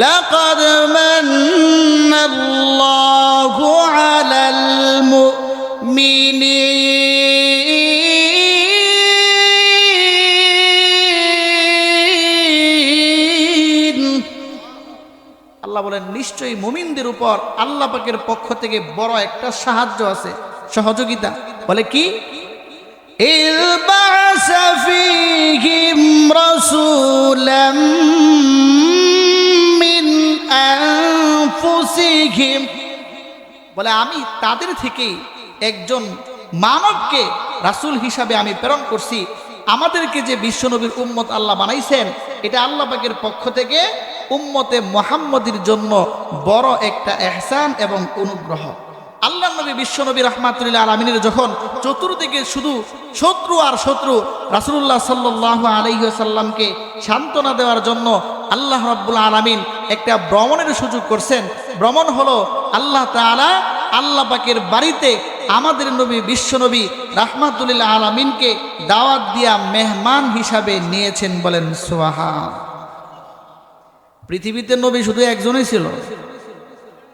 লাকাদ মান্নাল্লাহু আলাল মুমিনিন। আল্লাহ বলেন নিশ্চয়ই মুমিনদের উপর আল্লাহ পাকের পক্ষ থেকে বড় একটা সাহায্য আছে, সহযোগিতা। বলে কি? ইয বা'সা ফীহিম রাসূলাম মিন আনফুসিহিম, বলে আমি তাদের থেকে একজন মানবকে রাসূল হিসাবে আমি প্রেরণ করছি। আমাদেরকে যে বিশ্বনবীর উম্মত আল্লাহ বানাইছেন, এটা আল্লাহ পাকের পক্ষ থেকে উম্মতে মুহাম্মদীর জন্য বড় একটা ইহসান এবং অনুগ্রহ। আল্লাহ নবী বিশ্বনবী রাহমাতুল্লিল আলামিনের যখন চতুর্দিকে শুধু শত্রু আর শত্রু, রাসূলুল্লাহ সাল্লাল্লাহু আলাইহি ওয়াসাল্লামকে সান্ত্বনা দেওয়ার জন্য আল্লাহ রাব্বুল আলামিন একটা ভ্রমণের সুযোগ করছেন। ভ্রমণ হলো আল্লাহ তাআলা আল্লাহ পাকের বাড়িতে আমাদের নবী বিশ্বনবী রাহমাতুল্লিল আলামিনকে দাওয়াত দিয়া মেহমান হিসাবে নিয়েছেন। বলেন সুবহান। পৃথিবীতে নবী শুধু একজনই ছিল,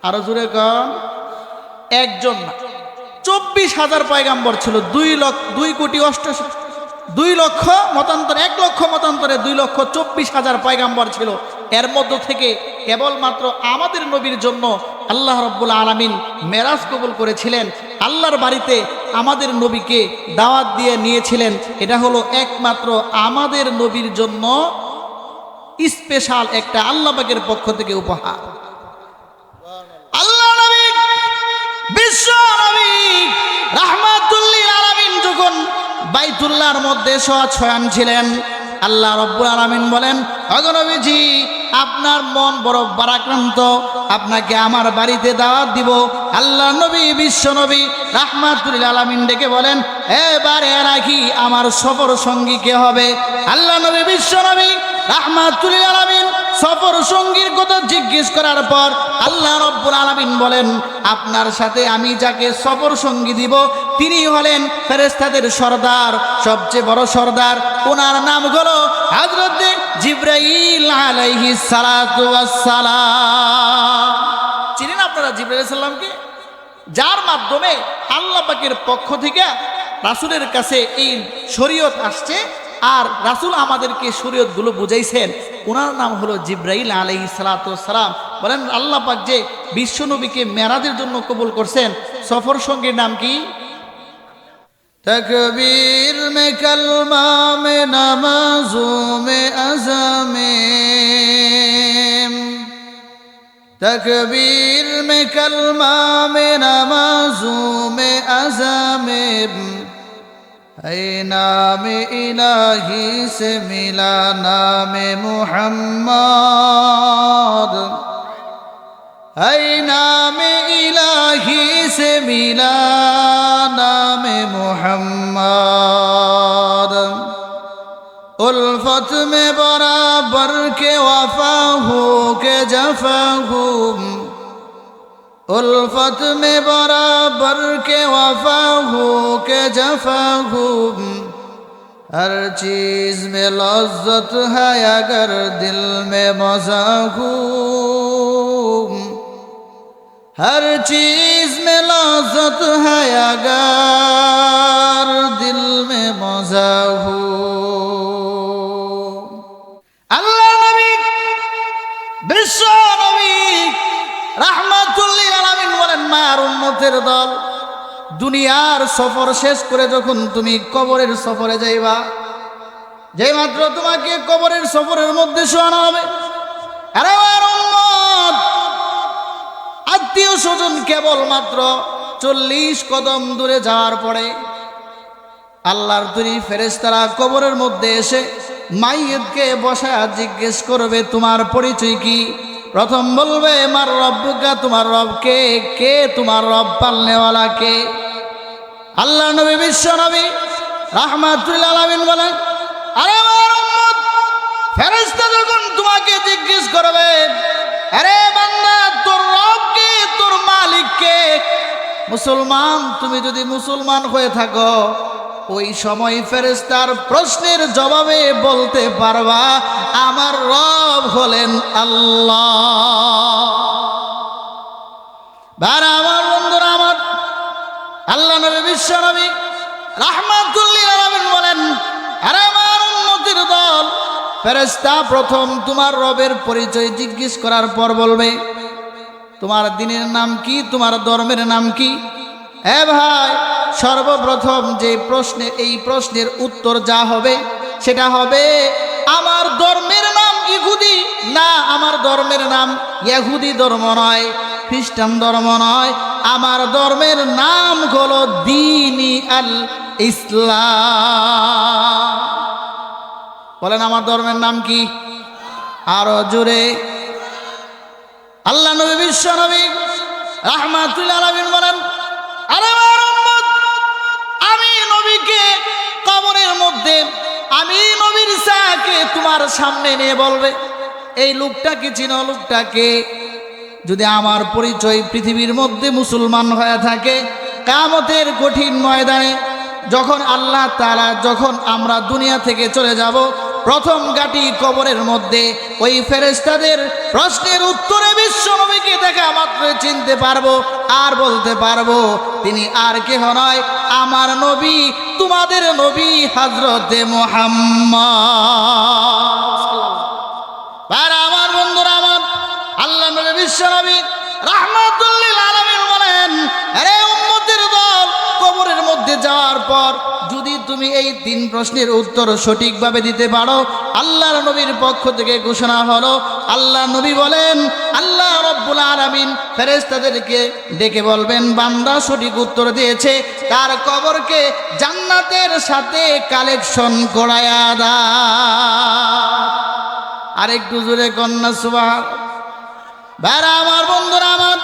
আরো জোরে কন, একজন না, 24,000 পয়গাম্বর ছিল। 2,24,000 পয়গাম্বর ছিল। এর মধ্য থেকে কেবলমাত্র আমাদের নবীর জন্য আল্লাহ রাব্বুল আলামিন মেরাজ কবুল করেছিলেন। আল্লাহর বাড়িতে আমাদের নবীকে দাওয়াত দিয়ে নিয়েছিলেন। এটা হলো একমাত্র আমাদের নবীর জন্য স্পেশাল একটা আল্লাহ পাকের পক্ষ থেকে উপহার। আল্লাহ নবী বিশ্ব নবী রাহমাতুল্লিল আলামিন যখন বাইতুল্লাহর মধ্যে শয়ন ছিলেন, আল্লাহ রাব্বুল আলামিন বলেন, ওগো নবীজি, আপনার মন বড় ভারাক্রান্ত, আপনাকে আমার বাড়িতে দাওয়াত দিব। আল্লাহ নবী বিশ্ব নবী রাহমাতুল্লিল আলামিন ডেকে বলেন, এবারে রাখি আমার সফর সঙ্গী কে হবে? আল্লাহ নবী বিশ্ব নবী রাহমাতুল্লিল আলামিন সফর সঙ্গীর কথা জিজ্ঞেস করার পর আল্লাহ রাব্বুল আলামিন বলেন, আপনার সাথে আমি যাকে সফর সঙ্গী দিব তিনি হলেন ফেরেশতাদের সর্দার, সবচেয়ে বড় সর্দার। ওনার নাম হলো হযরত জিবরাইল আলাইহিস সালাতু ওয়াস সালাম। চিনেন আপনারা জিবরাইল আলাইহিস সালামকে? যার মাধ্যমে আল্লাহ পাকের পক্ষ থেকে রাসূলের কাছে এই শরীয়ত আসছে আর রাসূল আমাদেরকে শরীয়তগুলো বুঝাইছেন। ওনার নাম হলো জিবরাইল আলাইহিস সালাতু ওয়াস সালাম। বলেন আল্লাহ পাক যে বিশ্বনবীকে মেরাজের জন্য কবুল করছেন, সফর সঙ্গীর নাম কি? তকবীর মে কলমা মে নামাজু মে আযামে, তকবীর মে কলমা মে নামাজু মে আযামে, ऐ नाम इलाही से मिला नाम मुहम्मद, ऐ नाम इलाही से मिला नाम मुहम्मद। उल्फत में बराबर के वफा हो के जफा हो, उल्फत में बराबर के वफा हो के जफा हो, हर चीज में लज्जत है अगर दिल में मजा हो, हर चीज में लज्जत है अगर दिल में मजा हो। अल्लाह नबी विश्व नबी রাহমাতুল্লিল আলামিন বলেন, মার উম্মতের দল, দুনিয়ার সফর শেষ করে যখন তুমি কবরের সফরে যাইবা, যেই মাত্র তোমাকে কবরের সফরের মধ্যে শোয়ানো হবে, আরে আমার উম্মত, আত্মীয় স্বজন কেবলমাত্র 40 কদম দূরে যাওয়ার পরে আল্লাহর তৈরি ফেরেশতারা কবরের মধ্যে এসে মাইয়িতকে বসায় জিজ্ঞেস করবে, তোমার পরিচয় কি? প্রথম বলবে, মার রব্বুকা, তোমার রব কে? কে তোমার রব? পালনেওয়ালা কে? আল্লাহ নবী বিশ্ব নবী রাহমাতুল্লিল আলামিন বলেন, আরে আমার উম্মত, ফেরেশতা যখন তোমাকে জিজ্ঞেস করবে, আরে বান্দা, তোর রব কে? তোর মালিক কে? মুসলমান, তুমি যদি মুসলমান হয়ে থাকো, ওই সময় ফেরেশতার প্রশ্নের জবাবে বলতে পারবা আমার রব হলেন আল্লাহ। ভাইরা আমার, বন্ধুরা আমার, আল্লাহ নবী বিশ্ব নবী রাহমাতুল লিল আলামিন বলেন, আরে আমার উম্মতের দল, ফেরেশতা প্রথম তোমার রবের পরিচয় জিজ্ঞেস করার পর বলবে তোমার দ্বীনের নাম কি, তোমার ধর্মের নাম কি। হ্যাঁ ভাই, সর্বপ্রথম যে প্রশ্নে এই প্রশ্নের উত্তর যা হবে সেটা হবে আমার ধর্মের নাম ইহুদি না, আমার ধর্মের নাম ইহুদি ধর্ম নয়, খ্রিস্টান ধর্ম নয়, আমার ধর্মের নাম হলো দ্বীনি আল ইসলাম। বলেন আমার ধর্মের নাম কি? আরো জোরে। আল্লাহ নবী বিশ্ব নবী রাহমাতুল লিল আলামিন বলেন, আরে আমার উম্মত, আমি নবীকে কবরের মধ্যে, আমি নবীর সাকে তোমার সামনে নিয়ে বলবে এই লোকটাকে চিনো, লোকটাকে যদি আমার পরিচয় পৃথিবীর মধ্যে মুসলমান হয়ে থাকে, কিয়ামতের কঠিন ময়দানে যখন আল্লাহ তাআলা, যখন আমরা দুনিয়া থেকে চলে যাব, প্রথম গাটি কবরের মধ্যে ওই ফেরেশতাদের প্রশ্নের উত্তরে বিশ্ব নবীকে দেখা মাত্র চিনতে পারবো আর বলতে পারবো তিনি আর কেহ নয়, আমার নবী, তোমাদের নবী হযরতে মুহাম্মদ। আর আমার বন্ধুরা আমার, আল্লাহ নবী বিশ্ব নবী রাহমাতুল লিল আলামিন বলেন, আরে উম্মতের দল, কবরের মধ্যে যাওয়ার পর যদি তুমি এই তিন প্রশ্নের উত্তর সঠিকভাবে দিতে পারো, আল্লাহর নবীর পক্ষ থেকে ঘোষণা হলো, আল্লাহ নবী বলেন আল্লাহ রাব্বুল আলামিন ফেরেশতাদেরকে ডেকে বলবেন বান্দা সঠিক উত্তর দিয়েছে, তার কবরকে জান্নাতের সাথে কালেকশন করায়া দাও। আরেকটু জোরে কন্যা সুবহান। ভাইরা আমার, বন্ধুরা আমার,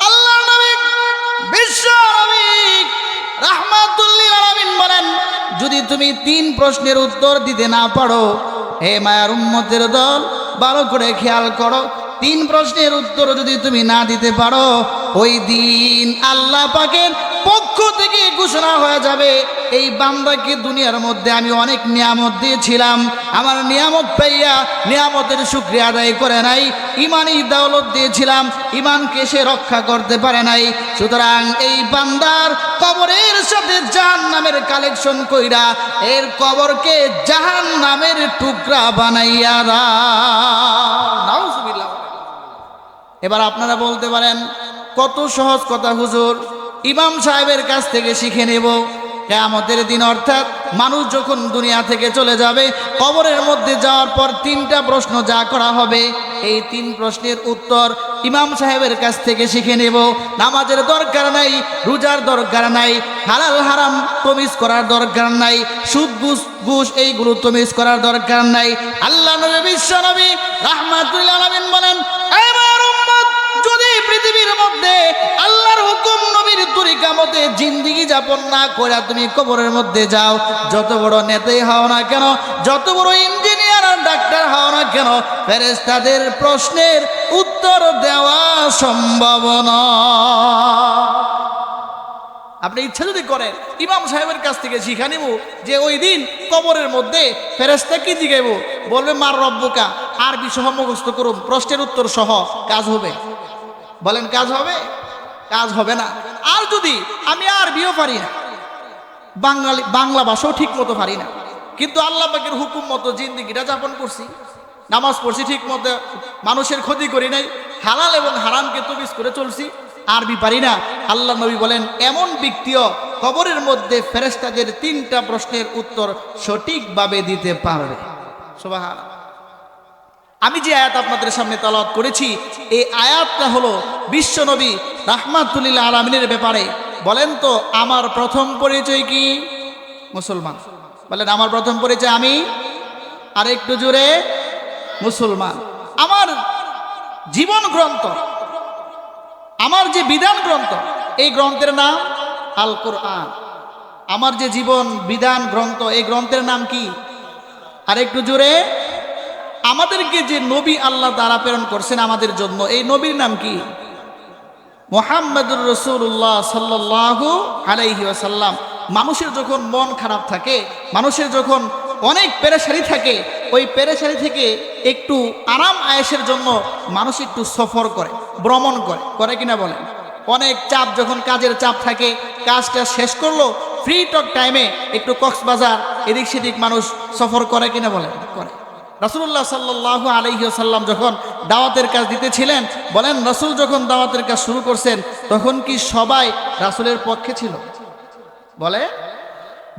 আল্লাহ নবী বিশ্ব নবী রাহমাতুল লিল আলামিন বলেন যদি তুমি তিন প্রশ্নের উত্তর দিতে না পারো, হে মায়ার উম্মতের দল, ভালো করে খেয়াল করো, তিন প্রশ্নের উত্তর যদি তুমি না দিতে পারো, ওই দিন আল্লাহ পাকের পক্ষ থেকে ঘোষণা হয়ে যাবে এই বান্দাকে দুনিয়ার মধ্যে আমি অনেক নিয়ামত দিয়েছিলাম, আমার নিয়ামত পাইয়া নিয়ামতের শুকরিয়া আদায় করে নাই, ইমানি দৌলত দিয়েছিলাম, ইমানকে সে রক্ষা করতে পারে নাই, সুতরাং এই বান্দার কবরের সাথে জাহান্নামের কালেকশন কইরা এর কবরকে জাহান্নামের টুকরা বানাইয়া দাও। নাউজুবিল্লাহ। এবার আপনারা বলতে পারেন কত সহজ কথা হুজুর, ইমাম সাহেবের কাছ থেকে শিখে নেব। কিয়ামতের দিন অর্থাৎ মানুষ যখন দুনিয়া থেকে চলে যাবে, কবরের মধ্যে যাওয়ার পর তিনটা প্রশ্ন যা করা হবে, এই তিন প্রশ্নের উত্তর ইমাম সাহেবের কাছ থেকে শিখে নেব। নামাজের দরকার নাই, রোজার দরকার নাই, হালাল হারাম তমিজ করার দরকার নাই, সুদ ঘুষ এইগুলো তমিজ করার দরকার নাই। আল্লাহ নবী বিশ্ব নবী রাহমাতুল লিল আলামিন বলেন, আমার উম্মত যদি পৃথিবীর মধ্যে আল্লাহর হুকুম নবীর তরিকা মতে জিন্দেগি যাপন না করে তুমি কবরের মধ্যে যাও, যত বড় নেতাই হও না কেন, যত বড় ইঞ্জিনিয়ার আর ডাক্তার হও না কেন, ফেরেশতাদের প্রশ্নের উত্তর দেওয়া সম্ভব নয়। আপনি ইচ্ছা যদি করেন ইমাম সাহেবের কাছ থেকে শিখা নিব যে ওই দিন কবরের মধ্যে ফেরেশতা কি জিগাইব, বলবে মার রব্বুকা, আরবি সহ মুখস্থ করুন, প্রশ্নের উত্তর সহ, কাজ হবে? বলেন কাজ হবে? কাজ হবে না। আর যদি আমি আরবিও পারি না, বাংলা ভাষাও ঠিক মতো পারি না, কিন্তু আল্লাহ পাকের হুকুম মতো জিন্দেগিটা যাপন করছি, নামাজ পড়ছি ঠিক মতো, মানুষের ক্ষতি করি নাই, হালাল এবং হারামকে তমিজ করে চলছি, আরবি পারি না, আল্লাহ নবী বলেন এমন ব্যক্তিও কবরের মধ্যে ফেরেশতাদের তিনটা প্রশ্নের উত্তর সঠিকভাবে দিতে পারবে। সুবহানাল্লাহ। আমি যে আয়াত আপনাদের সামনে তেলাওয়াত করেছি, এই আয়াতটা হলো বিশ্ব নবী রাহমাতুল লিল আলামিনের ব্যাপারে। বলেন তো আমার প্রথম পরিচয় কি? মুসলমান। বলেন আমার প্রথম পরিচয় আমি, আর একটু জোরে, মুসলমান। আমার জীবন গ্রন্থ, আমার যে বিধান গ্রন্থ, এই গ্রন্থের নাম আল কোরআন। আমার যে জীবন বিধান গ্রন্থ, এই গ্রন্থের নাম কি? আর একটু জোরে। আমাদেরকে যে নবী আল্লাহ দ্বারা প্রেরণ করছেন আমাদের জন্য, এই নবীর নাম কি? মুহাম্মদুর রাসূলুল্লাহ সাল্লাল্লাহু আলাইহি ওয়াসাল্লাম। মানুষের যখন মন খারাপ থাকে, মানুষের যখন অনেক পেরেশানি থাকে, ওই পেরেশানি থেকে একটু আরাম আয়েশের জন্য মানুষ একটু সফর করে, ভ্রমণ করে কিনা বলেন? অনেক চাপ, যখন কাজের চাপ থাকে, কাজটা শেষ করলো, ফ্রি টক টাইমে একটু কক্সবাজার এদিক সেদিক মানুষ সফর করে কিনা বলেন? করে। রাসূলুল্লাহ সাল্লাল্লাহু আলাইহি ওয়াসাল্লাম যখন দাওয়াতের কাজ দিতেছিলেন, বলেন রাসূল যখন দাওয়াতের কাজ শুরু করছেন তখন কি সবাই রাসূলের পক্ষে ছিল? বলে,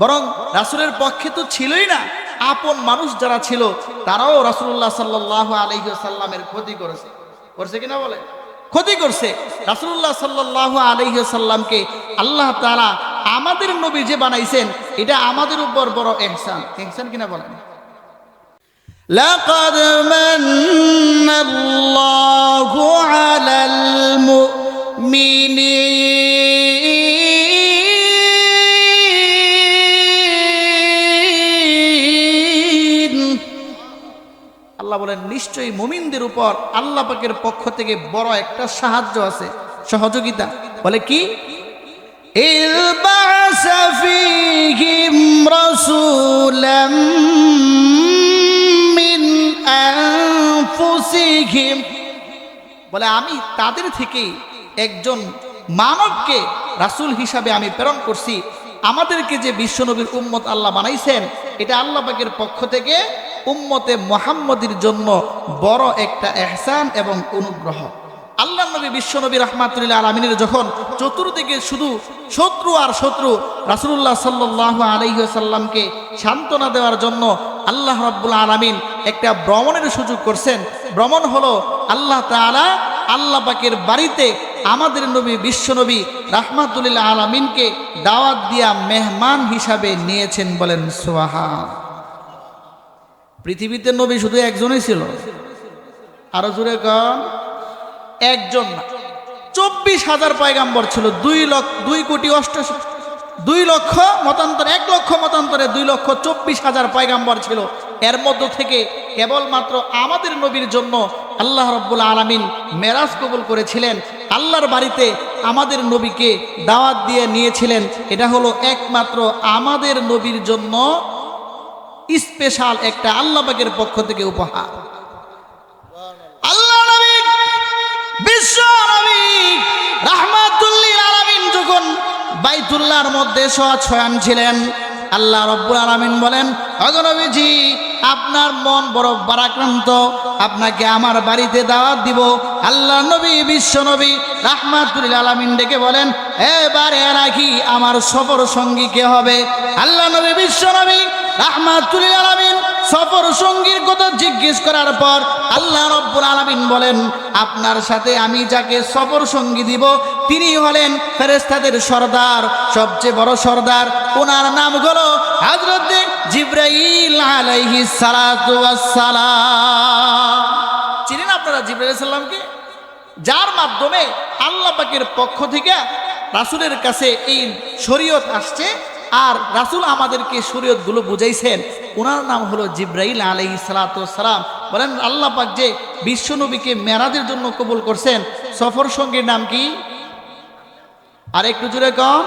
বরং রাসূলের পক্ষে তো ছিলই না, আপন মানুষ যারা ছিল তারাও রাসূলুল্লাহ সাল্লাল্লাহু আলাইহি ওয়াসাল্লামের ক্ষতি করছে কিনা বলে? ক্ষতি করছে। রাসূলুল্লাহ সাল্লাল্লাহু আলাইহি ওয়াসাল্লামকে আল্লাহ তাআলা আমাদের নবী যে বানাইছেন, এটা আমাদের উপর বড় ইহসান কিনা বলেন? লাকাদ মান্নাল্লাহু আলাল মুমিনিন, আল্লাহ বলেন নিশ্চয়ই মুমিনদের উপর আল্লাহ পাকের পক্ষ থেকে বড় একটা সাহায্য আছে, সহযোগিতা। বলে কি? ইয বা'সা ফীহিম রাসূলাম মিন আনফুসিহিম, বলে আমি তাদের থেকে একজন মানবকে রাসূল হিসাবে আমি প্রেরণ করছি। আমাদেরকে যে বিশ্বনবীর উম্মত আল্লাহ বানাইছেন, এটা আল্লাহ পাকের পক্ষ থেকে উম্মতে মুহাম্মদীর জন্য বড় একটা ইহসান এবং অনুগ্রহ। আল্লাহ নবী বিশ্বনবী রাহমাতুল লিল আলামিনের যখন চতুর্দিকে শুধু শত্রু আর শত্রু, রাসূলুল্লাহ সাল্লাল্লাহু আলাইহি ওয়াসাল্লামকে সান্ত্বনা দেওয়ার জন্য আল্লাহ রাব্বুল আলামিন একটা ভ্রমণের সুযোগ করছেন। ভ্রমণ হলো আল্লাহ তাআলা আল্লাহ পাকের বাড়িতে আমাদের নবী বিশ্বনবী রাহমাতুল লিল আলামিনকে দাওয়াত দিয়া মেহমান হিসাবে নিয়েছেন। বলেন সুবহান। পৃথিবীতে নবী শুধু একজনই ছিল, আরো জোরে কন, একজন না, 24,000 পয়গাম্বর ছিল। 2,24,000 পয়গাম্বর ছিল। এর মধ্য থেকে কেবলমাত্র আমাদের নবীর জন্য আল্লাহ রাব্বুল আলামিন মেরাজ কবুল করেছিলেন, আল্লাহর বাড়িতে আমাদের নবীকে দাওয়াত দিয়ে নিয়েছিলেন। এটা হলো একমাত্র আমাদের নবীর জন্য স্পেশাল একটা আল্লাহ পাকের পক্ষ থেকে উপহার। আল্লাহ নবী বিশ্ব নবী রাহমাতুল লিল আলামিন যখন বাইতুল্লাহর মধ্যে শয়ন ছিলেন, আল্লাহ রাব্বুল আলামিন বলেন, ওগো নবীজি আপনার মন বড় ভারাক্রান্ত, আপনাকে আমার বাড়িতে দাওয়াত দিব। আল্লাহ নবী বিশ্ব নবী রাহমাতুল লিল আলামিন ডেকে বলেন, এবারে রাখি আমার সফর সঙ্গী কে হবে? আল্লাহ নবী বিশ্ব নবী রাহমাতুল লিল আলামিন সফর সঙ্গীর কথা জিজ্ঞেস করার পর আল্লাহ রাব্বুল আলামিন বলেন, আপনার সাথে আমি যাকে সফর সঙ্গী দিব তিনি হলেন ফেরেশতাদের সর্দার, সবচেয়ে বড় সর্দার। ওনার নাম হলো হযরত জিবরাইল আলাইহিস সালাতু ওয়াস সালাম। চিনেন আপনারা জিবরাইল আলাইহিস সালামকে? যার মাধ্যমে আল্লাহ পাকের পক্ষ থেকে রাসূলের কাছে এই শরীয়ত আসছে, আর রাসূল আমাদেরকে শরীয়তগুলো বুঝাইছেন। ওনার নাম হলো জিবরাইল আলাইহিস সালাতু ওয়াস সালাম। বলেন আল্লাহ পাক যে বিশ্বনবীকে মেরাজের জন্য কবুল করছেন, সফর সঙ্গীর নাম কি? আর একটু জোরে কম,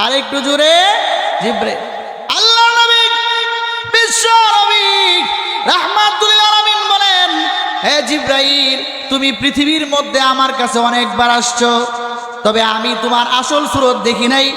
আর একটু জোরে। জিবরাইল। আল্লাহ নবী বিশ্ব নবী রাহমাতুল লিল আলামিন বলেন, হে জিবরাইল, তুমি পৃথিবীর মধ্যে আমার কাছে অনেকবার আসছো, তবে আমি তোমার আসল সুরত দেখি নাই।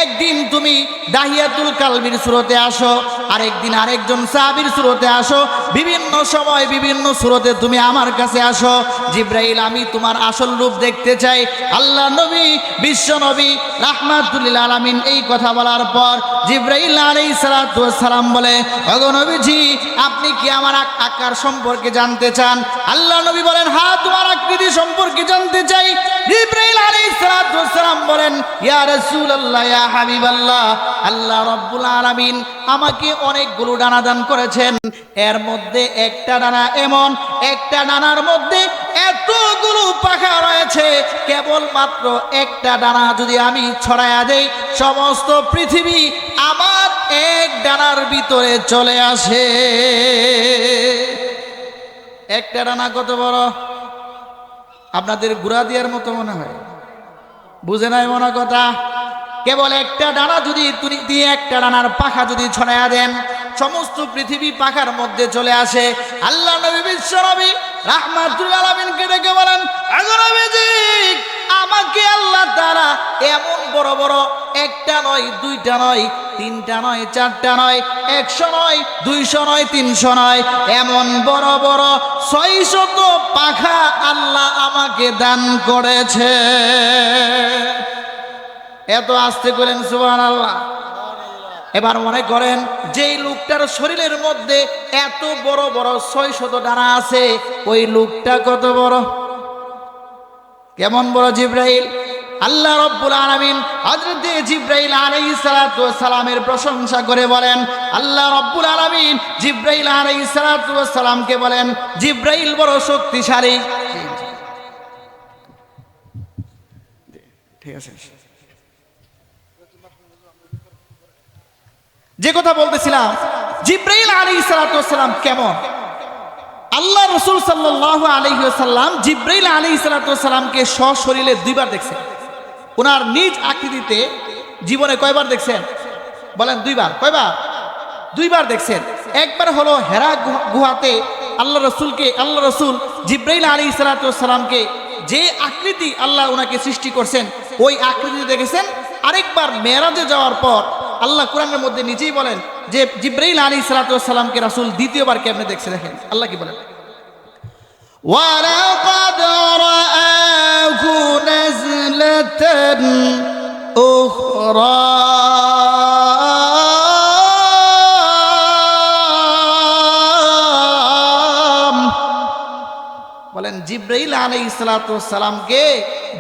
একদিন তুমি দাহিয়াতুল কালবির সুরতে আসো, আরেকদিন আরেকজন সাহাবীর সুরতে আসো, বিভিন্ন সময় বিভিন্ন সুরতে তুমি আমার কাছে আসো। জিবরাইল, আমি তোমার আসল রূপ দেখতে চাই। আল্লাহ নবী বিশ্ব নবী রাহমাতুল লিল আলামিন এই কথা বলার পর জিবরাইল আলাইহিস সালাতু ওয়াস সালাম বলে, ওগো নবীজি আপনি কি আমার আকার সম্পর্কে জানতে চান? আল্লাহ নবী বলেন, হ্যাঁ তোমার আকৃতি সম্পর্কে জানতে চাই। জিবরাইল আলাইহিস সালাতু ওয়াস সালাম বলেন, ইয়া রাসূলুল্লাহ, ইয়া হাবিবাল্লাহ, আল্লাহ রাব্বুল আলামিন আমাকে অনেকগুলো ডানা দান করেছেন। এর মধ্যে একটা ডানা এমন, একটা ডানার মধ্যে এতগুলো পাখা রয়েছে, কেবলমাত্র একটা ডানা যদি আমি ছড়ায়া দেই, সমস্ত পৃথিবী আমার এক ডানার ভিতরে চলে আসে। একটা ডানা কত বড়? আপনাদের গুড়া দিয়ার মতো মনে হয়, বুঝে নাই মনে কথা? কেবল একটা ডানা যদি দিয়ে একটা ডানার পাখা যদি ছড়াইয়া দেন, সমস্ত পৃথিবী পাখার মধ্যে চলে আসে। আল্লাহ নবী বিশ্ব নবী রাহমাতুল আলামিনকে ডেকে বলেন, নবীজি আমাকে আল্লাহ তাআলা এমন বড় বড় একটা নয়, দুইটা নয়, তিনটা নয়, চারটা নয়, 100 নয়, 200 নয়, 300 নয়, এমন বড় বড় 600 পাখা আল্লাহ আমাকে দান করেছে। এত আস্তে করেন সুবহানাল্লাহ। এবার মনে করেন যেই লোকটার শরীরের মধ্যে এত বড় বড় 600 ডানা আছে, ওই লোকটা কত বড়, কেমন বড়? জিব্রাইল, আল্লাহ রাব্বুল আলামিন হযরত জিব্রাইল আলাইহিস সালাতু ওয়াস সালামের প্রশংসা করে বলেন, আল্লাহ রাব্বুল আলামিন জিব্রাইল আলাইহিস সালাতু ওয়াস সালামকে বলেন, জিব্রাইল বড় শক্তিশালী। ঠিক আছে, যে কথা বলতেছিলাম, জিব্রাইল আলাইহিস সালাতু ওয়াস সালাম কেমন? আল্লাহ রাসূল সাল্লাল্লাহু আলাইহি ওয়াসাল্লাম জিব্রাইল আলাইহিস সালাতু ওয়াস সালামকে সশরীরে দুইবার দেখছেন। ওনার নিজ আকৃতিতে জীবনে কয়বার দেখছেন বলেন? দুইবার। কয়বার? দুইবার দেখছেন। একবার হলো হেরা গুহাতে আল্লাহ রাসূল জিব্রাইল আলাইহিস সালাতু ওয়াস সালামকে যে আকৃতি আল্লাহ ওনাকে সৃষ্টি করছেন ওই আকৃতি দেখেছেন। আরেকবার মেরাজে যাওয়ার পর আল্লাহ কোরআনের মধ্যে নিজেই বলেন যে জিব্রাইল আলাইহিস সালাতু ওয়াস সালামকে রাসূল দ্বিতীয়বার কেমনে দেখছে দেখেন। আল্লাহ কি বলেন? ওয়ালাকাদ রাআহু নাযলাতান উখরা বলেন জিব্রাইল আলাইহিস সালাতু ওয়াস সালামকে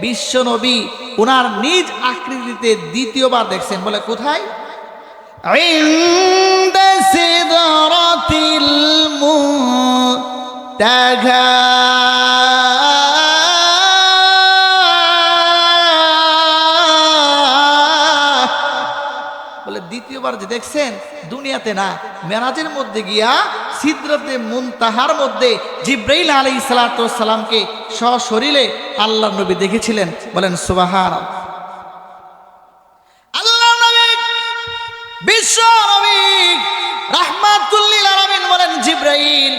বিশ্ব নবী ওনার নিজ আকৃতিতে দ্বিতীয়বার দেখছেন। বলে কোথায়? ইনদা সিদরাতিল মুনতাহা বলে দ্বিতীয়বার যে দেখছেন দুনিয়াতে না, মেরাজের মধ্যে গিয়া সিদরাতে মুনতাহার মধ্যে জিব্রাইল আলাইহিস সালাতু ওয়াস সালামকে সশরীরে আল্লাহর নবী দেখেছিলেন। বলেন সুবহানাল্লাহ। আল্লাহর নবী বিশ্ব নবী রাহমাতুল লিল আলামিন বলেন, জিব্রাইল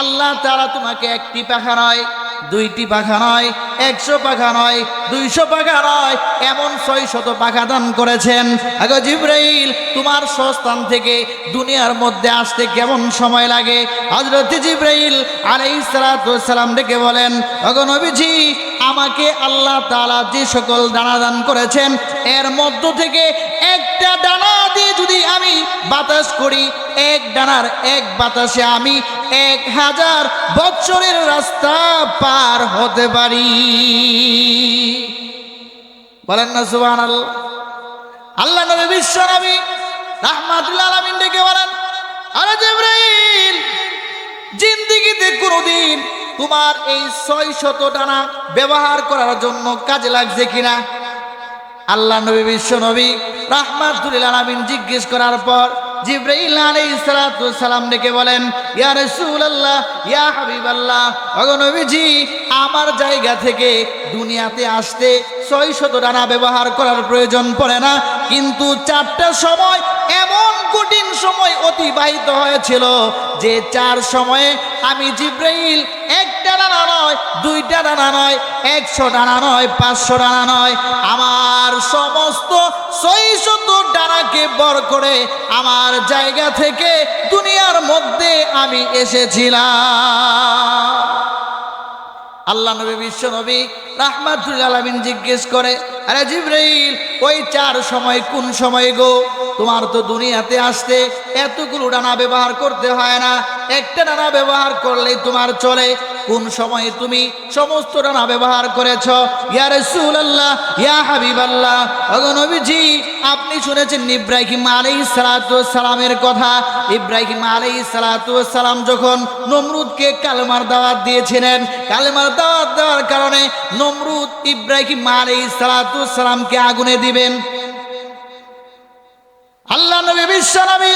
আল্লাহ তাআলা তোমাকে একটি পাখা নয়, দুইটি পাখা নয়, 100 পাখা নয়, 200 পাখা নয়, এমন 600 পাখা দান করেছেন। আগো জিব্রাইল তোমার স্বস্থান থেকে দুনিয়ার মধ্যে আসতে কেমন সময় লাগে? হযরত জিব্রাইল আলাইহিস সালাতু ওয়াস সালাম ডেকে বলেন, আগো নবীজি আমাকে আল্লাহ তাআলা যে সকল দানা দান করেছেন এর মধ্য থেকে একটা দানা দিয়ে যদি আমি বাতাস করি, এক ডানার এক বাতাসে আমি 1000 বছরের রাস্তা পার হতে পারি। বলেন না সুবহানাল্লাহ। আল্লাহ নবী বিশ্ব নবী রাহমাতুল আলামিন ডেকে বলেন, আরে জিব্রাইল জিন্দেগিতে কোনোদিন তোমার এই 600 ডানা ব্যবহার করার জন্য কাজে লাগছে কিনা? আল্লাহ নবী বিশ্ব নবী রাহমাতুল আলামিন জিজ্ঞেস করার পর জিব্রাইল আলাইহিস সালাতু ওয়াস সালাম ডেকে বলেন, ইয়া রাসূলুল্লাহ, ইয়া হাবিবাল্লাহ, ওগো নবীজি আমার জায়গা থেকে দুনিয়াতে আসতে 600 ডানা ব্যবহার করার প্রয়োজন পড়ে না, কিন্তু 4টা সময় এমন কঠিন সময় অতিবাহিত হয়েছিল যে 4 সময়ে আমি জিব্রাইল একটা ডানা নয়, দুইটা ডানা নয়, 100 ডানা নয়, 500 ডানা নয়, আমার সমস্ত 600 ডানাকে বর করে আমার জায়গা থেকে দুনিয়ার মধ্যে আমি এসেছিলাম। আল্লাহ নবী বিশ্ব নবী রাহমাতুল আলামিন জিজ্ঞেস করে, আরে জিব্রাইল ওই 4 সময় কোন সময় গো? তোমার তো দুনিয়াতে আসতে এতগুলো ডানা ব্যবহার করতে হয় না, একটা ডানা ব্যবহার করলেই তোমার চলে। কোন সময় তুমি সমস্ত ডানা ব্যবহার করেছো? ইয়া রাসূলুল্লাহ, ইয়া হাবিবাল্লাহ, ওগো নবীজি আপনি শুনেছেন ইব্রাহিম আলাইহিস সালাতু ওয়াস সালামের কথা। ইব্রাহিম আলাইহিস সালাতু ওয়াস সালাম যখন নমরুদকে কালেমার দাওয়াত দিয়েছিলেন, কালেমার দাওয়াত দেওয়ার কারণে নমরুদ ইব্রাহিম আলাইহিস সালাতু ওয়াস সালামকে আগুনে দিবেন। আল্লাহ নবী বিশ্ব নবী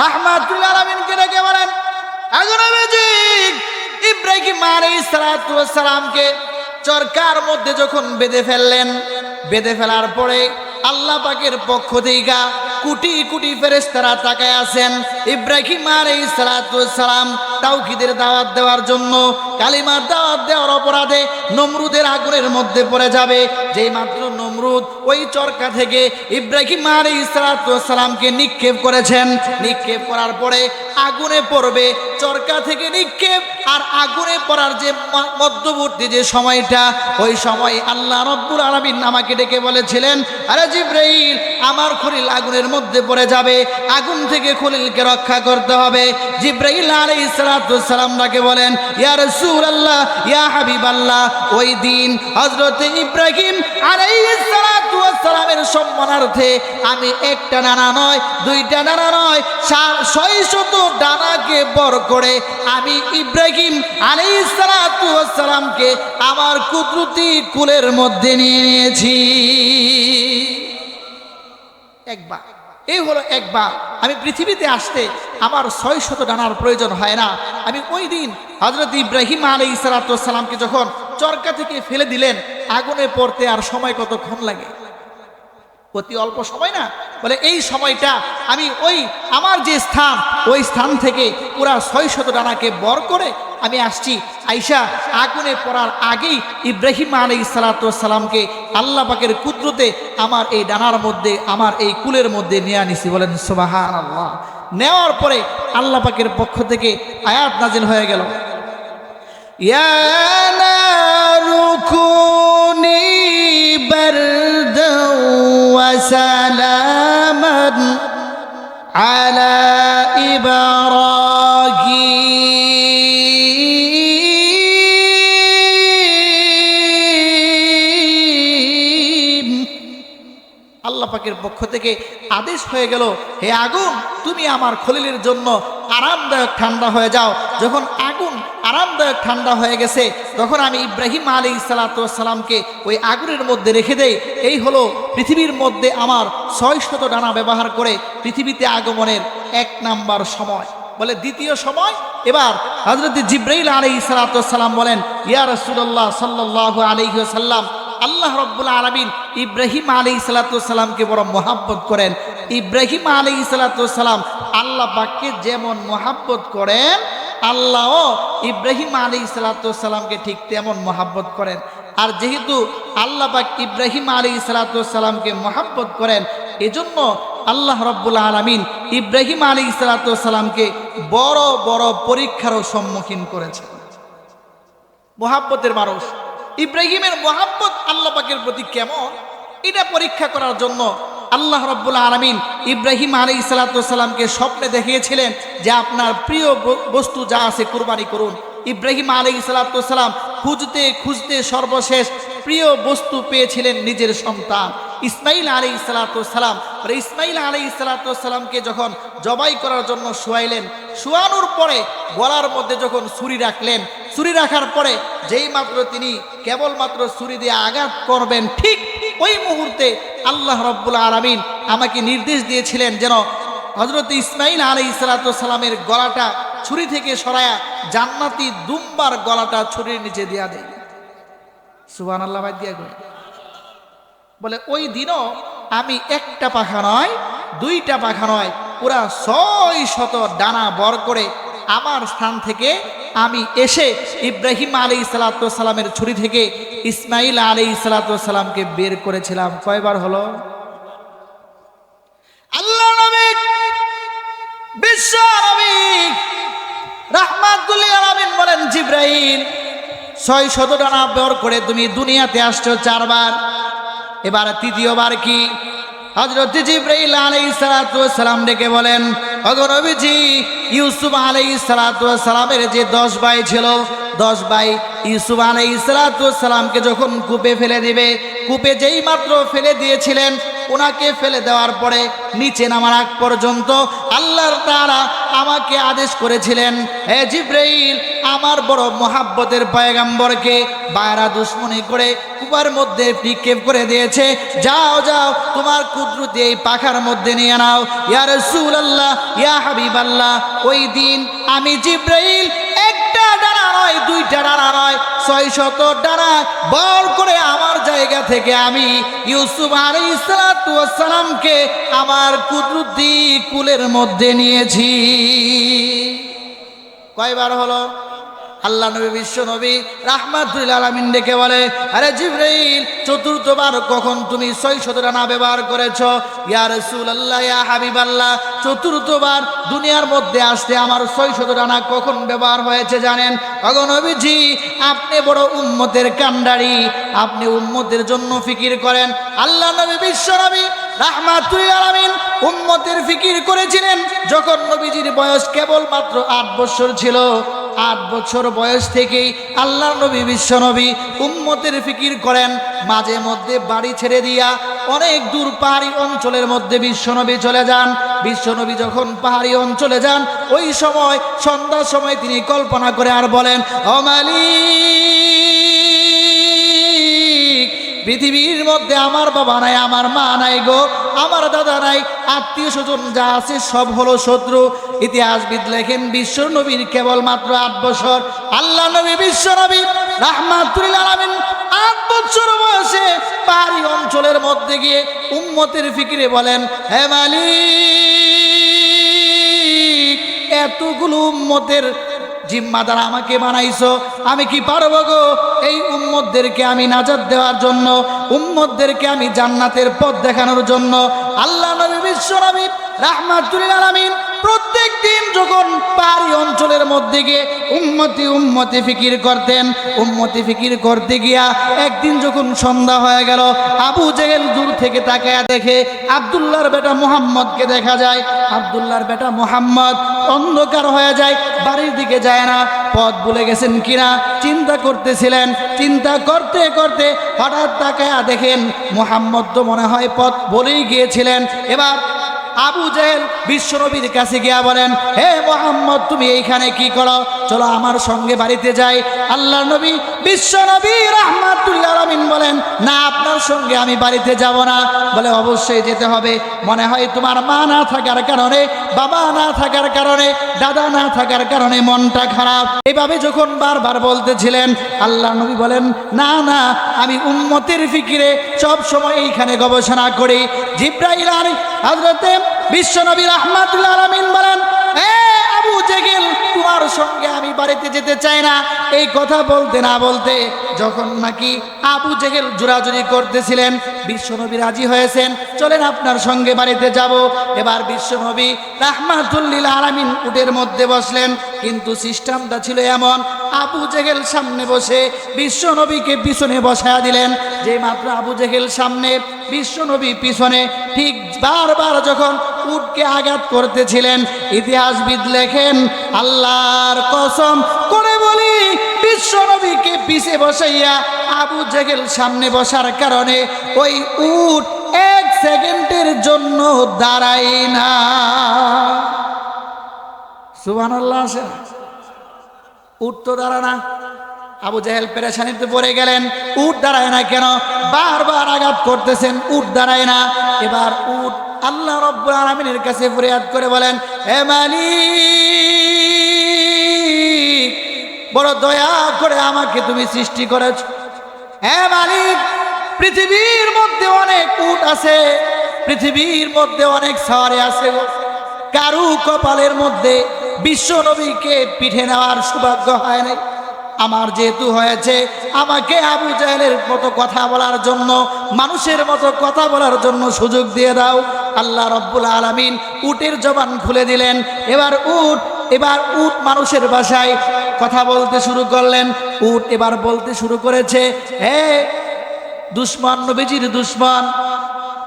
রাহমাতুল আলামিনকে ডেকে বলেন, আগো নবীজি ইব্রাহিম আলাইহিস সালাতু ওয়াস সালামকে চরকার মধ্যে যখন বেঁধে ফেললেন, বেঁধে ফেলার পরে আল্লাহ পাকের পক্ষ থেকে কোটি কোটি ফেরেশতারা তাকায় আছেন ইব্রাহিম আলাইহিস সালাম তাওহীদের দাওয়াত দেওয়ার জন্য। কালিমার দাওয়াত দেওয়ার অপরাধে নমরুদের আগুনের মধ্যে পড়ে যাবে। যেই মাত্র নমরুদ ওই চরকা থেকে ইব্রাহিম আলাইহিস সালামকে নিক্ষেপ করেছেন, নিক্ষেপ করার পরে আগুনে পড়বে। চরকা থেকে নিক্ষেপ আর আগুনে পড়ার যে মধ্যবর্তী যে সময়টা, ওই সময় আল্লাহ রাব্বুল আলামিন আমাকে ডেকে বলেছিলেন, আরে জিবরাইল, আমার খলিল আগুনের মধ্যে পড়ে যাবে, আগুন থেকে খলিলকে রক্ষা করতে হবে। জিবরাইল আলাইহিস সালাম তাকে বলেন, ইয়া রাসূলুল্লাহ, ইয়া হাবিবাল্লাহ, ওই দিন হযরত ইব্রাহিম আলাইহিস সালামের সম্মানার্থে আমি একটা ডানা নয়, দুইটা ডানা নয়, 600 ডানাকে বর করে আমি ইব্রাহিম আলাইহিস সালামকে আমার কুদরতি কুলের মধ্যে নিয়ে নিয়েছি। একবার, এই হলো একবার। আমি পৃথিবীতে আসতে আমার 600 ডানার প্রয়োজন হয় না। আমি ওই দিন হযরত ইব্রাহিম আলাইহিস সালামকে যখন চরকা থেকে ফেলে দিলেন, আগুনে পড়তে আর সময় কতক্ষণ লাগে? অতি অল্প সময় না? বলে এই সময়টা আমি ওই আমার যে স্থান, ওই স্থান থেকে পুরা 600 ডানাকে বর করে আমি আসছি। আইসা আগুনে পড়ার আগেই ইব্রাহিম আলাইহিস সালামকে আল্লাহ পাকের কুদরতে আমার এই ডানার মধ্যে, আমার এই কুলের মধ্যে নিয়ে আনিছি। বলেন সুবহানাল্লাহ। নেওয়ার পরে আল্লাহ পাকের পক্ষ থেকে আয়াত নাজিল হয়ে গেল, ইয়া নারু কুনি বারদাও ওয়া সালামান আলা ইব্রাহিম। আল্লাহ পাকের পক্ষ থেকে আদেশ হয়ে গেল, হে আগুন, তুমি আমার খলিলের জন্য আরামদায়ক ঠান্ডা হয়ে যাও। যখন আগুন আরামদায়ক ঠান্ডা হয়ে গেছে, তখন আমি ইব্রাহিম আলাইহিস সালামকে ওই আগুনের মধ্যে রেখে দেই। এই হলো পৃথিবীর মধ্যে আমার 600 ডানা ব্যবহার করে পৃথিবীতে আগমনের 1 নাম্বার সময়। বলে দ্বিতীয় সময়, এবার হযরত জিবরাইল আলাইহিস সালাম বলেন, ইয়া রাসূলুল্লাহ সাল্লাল্লাহু আলাইহি ওয়াসাল্লাম, আল্লাহ রাব্বুল আলামিন ইব্রাহিম আলাইহিস সালামকে বড় মহব্বত করেন। ইব্রাহিম আলাইহিস সালাম আল্লাহ পাককে যেমন মহব্বত করেন, আল্লাহও ইব্রাহিম আলাইহিস সালামকে ঠিক তেমন মহব্বত করেন। আর যেহেতু আল্লাহ পাক ইব্রাহিম আলাইহিস সালামকে মহব্বত করেন, এজন্য আল্লাহ রাব্বুল আলামিন ইব্রাহিম আলাইহিস সালামকে বড় বড় পরীক্ষারও সম্মুখীন করেছেন। মহব্বতের মানুষ, ইব্রাহিমের মহব্বত আল্লাহ পাকের প্রতি কেমন, এটা পরীক্ষা করার জন্য আল্লাহ রাব্বুল আলামিন ইব্রাহিম আলাইহিস সালামকে স্বপ্নে দেখিয়েছিলেন যে আপনার প্রিয় বস্তু যা আছে কুরবানি করুন। ইব্রাহিম আলাইহিস সালাম খুঁজতে খুঁজতে সর্বশেষ প্রিয় বস্তু পেয়েছিলেন নিজের সন্তান ইসমাইল আলাইহিস সালাম। ইসমাইল আলাইহিস সালামকে যখন জবাই করার জন্য শোয়াইলেন, শোয়ানোর পরে গলার মধ্যে যখন ছুরি রাখলেন, ছুরি রাখার পরে যেই মাত্র তিনি কেবলমাত্র ছুরি দিয়ে আঘাত করবেন, ঠিক ওই মুহূর্তে আল্লাহ রাব্বুল আলামিন আমাকে নির্দেশ দিয়েছিলেন যেন হযরত ইসমাইল আলাইহিস সালামের গলাটা ছুরি থেকে সরায়া জান্নাতি দুম্বার গলাটা ছুরির নিচে দিয়া দেয়। সুবহানাল্লাহ। বাদ দিয়া গো। বলে ওই দিনও আমি একটা পাখা নয়, দুইটা পাখা নয়, পুরা 600 ডানা বর করে আমার স্থান থেকে আমি এসে ইব্রাহিম আলাইহিস সালামের ছুরি থেকে ইসমাইল আলাইহিস সালামকে বের করেছিলাম। কয়বার হলো? আল্লাহ নবী, বিশ্ব নবী রাহমাতুল লিল আলামিন বলেন, জিবরাইল, 600 ডানা বর করে তুমি দুনিয়াতে আসছো 4 বার, এবার তৃতীয়বার কি? হযরত জিবরাইল আলাইহিস সালাম ডেকে বলেন, ওগো নবীজি, ইউসুফ আলাইহিস সালামের যে 10 ভাই ছিল, 10 ভাই ইউসুফ আলাইহিস সালামকে যখন কূপে ফেলে দিবে, কূপে যেই মাত্র ফেলে দিয়েছিলেন, ওনাকে ফেলে দেওয়ার পরে নিচে নামার আগ পর্যন্ত আল্লাহর তাআলা আমাকে আদেশ করেছিলেন, হে জিবরাইল, আমার বড় মহাব্বতের পয়গম্বরকে বাইরা দুশ্মনী করে কুপার মধ্যে নিক্ষেপ করে দিয়েছে, যাও যাও তোমার কুদরতি এই পাখার মধ্যে নিয়ে নাও। ইয়া রাসূলুল্লাহ, ইয়া হাবিবাল্লাহ, ওই দিন আমি জিবরাইল একটা ডানা নয়, 2টা ডানা নয় 600 ডানা বর করে আমার জায়গা থেকে আমি ইউসুফ আলাইহিস সালাতু ওয়াস সালামকে আমার কুদরতি কুলের মধ্যে নিয়েছি। কয়বার হলো? আল্লাহ নবী বিশ্ব নবী রাহমাতুল লিল আলামিন ডেকে বলে, আরে জিবরাইল, চতুর্থবার কখন তুমি 600 ডানা ব্যবহার করেছো? ইয়া রাসূলুল্লাহ, ইয়া হাবিবাল্লাহ, চতুর্থবার দুনিয়ার মধ্যে আসতে আমার 600 ডানা কখন ব্যবহার হয়েছে জানেন? ওগো নবীজি, আপনি বড় উম্মতের কান্ডারি, আপনি উম্মতের জন্য ফিকির করেন। আল্লাহ নবী বিশ্ব নবী রাহমাতুল লিল আলামিন উম্মতের ফিকির করেছিলেন যখন নবীজির বয়স কেবলমাত্র 8 বছর ছিল। 8 বছর বয়স থেকেই আল্লাহ নবী বিশ্ব নবী উম্মতের ফিকির করেন। মাঝে মধ্যে বাড়ি ছেড়ে দিয়া অনেক দূর পাহাড়ি অঞ্চলের মধ্যে বিশ্বনবী চলে যান। বিশ্বনবী যখন পাহাড়ি অঞ্চলে যান, ওই সময় সন্ধ্যার সময় তিনি কল্পনা করে আর বলেন, ও মালিক, পৃথিবীর মধ্যে আমার বাবা নাই, আমার মা নাই গো, আমার দাদা নাই, আত্মীয় স্বজন যা আছে সব হলো শত্রু। ইতিহাসবিদ লেখেন বিশ্ব নবীর কেবলমাত্র 8 বছর। আল্লাহ নবী বিশ্ব নবী রাহমাতুল লিল আলামিন 8 বছর বয়সে পাহাড়ি অঞ্চলের মধ্যে গিয়ে উম্মতের ফিকিরে বলেন, হে মালিক, এতগুলো উম্মতের জিম্মাদার আমাকে বানাইছো, আমি কি পারবো গো এই উম্মতদেরকে আমি নাজাত দেওয়ার জন্য, উম্মতদেরকে আমি জান্নাতের পথ দেখানোর জন্য? আল্লাহ নবী বিশ্ব নবী রাহমাতুল লিল আলামিন প্রত্যেক দিন যখন পাহাড়ি অঞ্চলের মধ্যে গিয়ে উম্মতি ফিকির করতেন, উম্মতি ফিকির করতে গিয়া একদিন যখন সন্ধ্যা হয়ে গেল, আবু জেহেল দূর থেকে তাকায়া দেখে আব্দুল্লাহর বেটা মুহাম্মদকে দেখা যায়। আব্দুল্লাহর বেটা মুহাম্মদ অন্ধকার হয়ে যায়, বাড়ির দিকে যায় না, পথ ভুলে গেছেন কিনা চিন্তা করতেছিলেন। চিন্তা করতে করতে হঠাৎ তাকায়া দেখেন মুহাম্মদ তো মনে হয় পথ বলেই গিয়েছিলেন। এবার আবু জেহেল বিশ্বনবীর কাছে গিয়া বলেন, হে মুহাম্মদ, তুমি এইখানে কি করো? চলো আমার সঙ্গে বাড়িতে যাই। আল্লাহ নবী বিশ্বনবী রাহমাতুল লিল আলামিন বলেন, না, আপনার সঙ্গে আমি বাড়িতে যাব না। বলে, অবশ্যই যেতে হবে, মনে হয় তোমার মা না থাকার কারণে, বাবা না থাকার কারণে, দাদা না থাকার কারণে মনটা খারাপ। এইভাবে যখন বারবার বলতেছিলেন, আল্লাহ নবী বলেন, না না, আমি উম্মতের ফিকিরে সব সময় এইখানে গবেষণা করি। জিবরাইল হযরতে বিশ্বনবী রাহমাতুল লিল আলামিন বলেন, এ আবু জেহেল, তোমার সঙ্গে আমি বাড়িতে যেতে চাই না। এই কথা বলতে না বলতে যখন নাকি আবু জেহেল জোরাজুরি করতেছিলেন, বিশ্বনবী রাজি হয়েছেন, চলেন আপনার সঙ্গে বাড়িতে যাব। এবার বিশ্বনবী রাহমাতুল লিল আলামিন উটের মধ্যে বসলেন, কিন্তু সিস্টেমটা ছিল এমন, আবু জেহেল সামনে বসে বিশ্বনবীকে পিছনে বসায়া দিলেন। যে মাত্র আবু জেহেল সামনে, বিশ্বনবী পিছনে, ঠিক বারবার যখন উটকে আঘাত করতেছিলেন, ইতিহাসবিদ লেখেন, আল্লাহর কসম করে বলি, বিশ্বনবীকে পিছে বসাইয়া আবু জেহেল সামনে বসার কারণে ওই উট 1 সেকেন্ডের জন্য দাঁড়ায় না। সুবহানাল্লাহ। উট তো দাঁড়া না। আবু জেহেল পেরেশানিতে পড়ে গেলেন, উট দাঁড়ায় না কেন? বারবার আঘাত করতেছেন, উট দাঁড়ায় না। এবার উট আল্লাহ রাব্বুল আলামিনের কাছে ফরিয়াদ করে বলেন, হে মালিক, বড় দয়া করে আমাকে তুমি সৃষ্টি করেছ। হে মালিক, পৃথিবীর মধ্যে অনেক উট আছে, পৃথিবীর মধ্যে অনেক সাওয়ারি আছে, কারু কপালের মধ্যে বিশ্ব নবীকে পিঠে নেওয়ার সৌভাগ্য হয় নাই। আমার যেহেতু হয়েছে, আমাকে আবু জেহেলের মতো কথা বলার জন্য, মানুষের মতো কথা বলার জন্য সুযোগ দিয়ে দাও। আল্লাহ রাব্বুল আলামিন উটের জবান খুলে দিলেন। এবার উট মানুষের ভাষায় কথা বলতে শুরু করলেন। উট এবার বলতে শুরু করেছে, হে দুশমন, নবীজির দুশমন,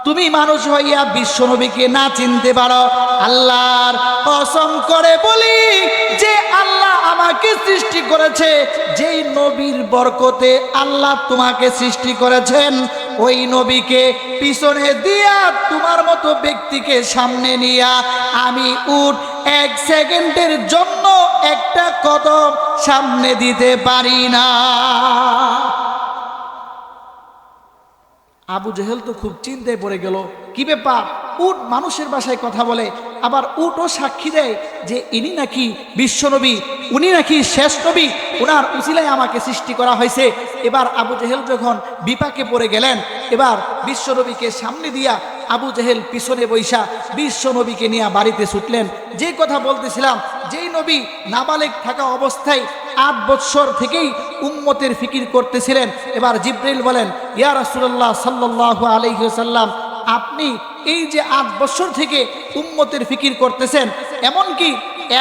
তুমি মানুষ হইয়া বিশ্ব নবীকে না চিনতে পারো? আল্লাহর কসম করে বলি, যে আল্লাহ আমাকে সৃষ্টি করেছে, যেই নবীর বরকতে আল্লাহ তোমাকে সৃষ্টি করেছেন, ওই নবীকে পিছনে দিয়া তোমার মতো ব্যক্তিকে সামনে নিয়া আমি উট 1 সেকেন্ডের জন্য একটা কদম সামনে দিতে পারি না। আবু জেহেল তো খুব চিন্তায় পড়ে গেল, কি ব্যাপার, উট মানুষের ভাষায় কথা বলে, আবার উটও সাক্ষী দেয় যে ইনি নাকি বিশ্বনবী, উনি নাকি শেষ নবী, ওনার উসিলায় আমাকে সৃষ্টি করা হয়েছে। এবার আবু জেহেল যখন বিপাকে পড়ে গেলেন, এবার বিশ্বনবীকে সামনে দিয়া আবু জেহেল পিছনে বৈশা বিশ্বনবীকে নিয়ে বাড়িতে ছুটলেন। যে কথা বলতেছিলাম, যেই নবী নাবালেগ থাকা অবস্থায় 8 বৎসর থেকেই উম্মতের ফিকির করতেছিলেন। এবার জিব্রাইল বলেন, ইয়া রাসূলুল্লাহ সাল্লাল্লাহু আলাইহি ওয়াসাল্লাম, আপনি এই যে 8 বছর থেকে উম্মতের ফিকির করতেছেন, এমনকি